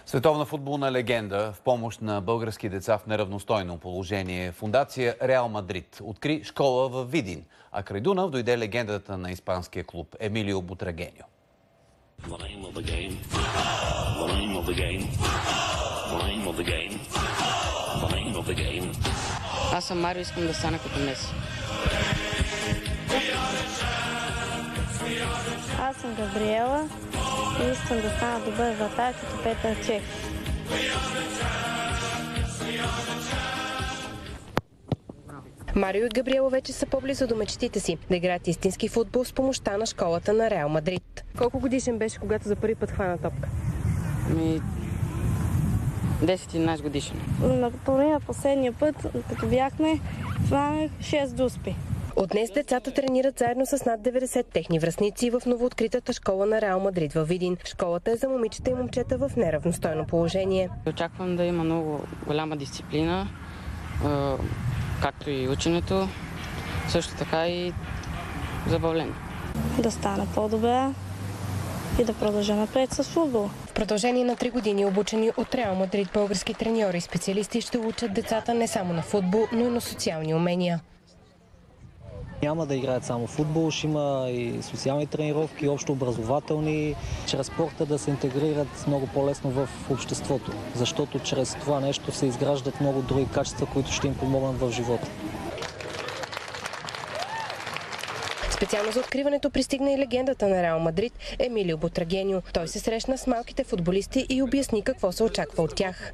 Световна футболна легенда в помощ на български деца в неравностойно положение. Фондация Реал Мадрид откри школа в Видин, а край Дунав дойде легендата на испанския клуб Емилио Бутрагеньо. Аз съм Марио, искам да стана като Меси. Аз съм Габриела и искам да стана добър вратар като Петър Чех. Марио и Габриела вече са по-близо до мечтите си да играят истински футбол с помощта на школата на Реал Мадрид. Колко годишен беше, когато за първи път хвана топка? 10-11 годишен. На последния път, като бяхме, хванах 6 дуспи. От днес децата тренират заедно с над 90 техни връстници в новооткритата школа на Реал Мадрид във Видин. Школата е за момичета и момчета в неравностойно положение. Очаквам да има много голяма дисциплина, както и ученето, също така и забавление. Да стана по-добре и да продължа напред с футбол. В продължение на 3 години обучени от Реал Мадрид български треньори и специалисти ще учат децата не само на футбол, но и на социални умения. Няма да играят само футбол, ще има и социални тренировки, общо образователни, чрез спорта да се интегрират много по-лесно в обществото, защото чрез това нещо се изграждат много други качества, които ще им помогнат в живота. Специално за откриването пристигна и легендата на Реал Мадрид Емилио Бутрагеньо. Той се срещна с малките футболисти и обясни какво се очаква от тях.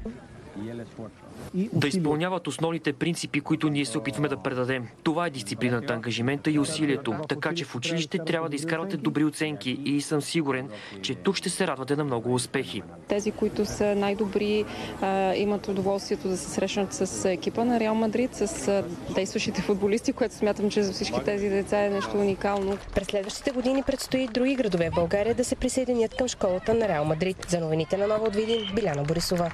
Да изпълняват основните принципи, които ние се опитваме да предадем. Това е дисциплината, ангажимента и усилието. Така че в училище трябва да изкарвате добри оценки и съм сигурен, че тук ще се радвате на много успехи. Тези, които са най-добри, имат удоволствието да се срещнат с екипа на Реал Мадрид, с действащите футболисти, което смятам, че за всички тези деца е нещо уникално. През следващите години предстои други градове в България да се присъединят към школата на Реал Мадрид. За новините на Нова от Видин, Биляна Борисова.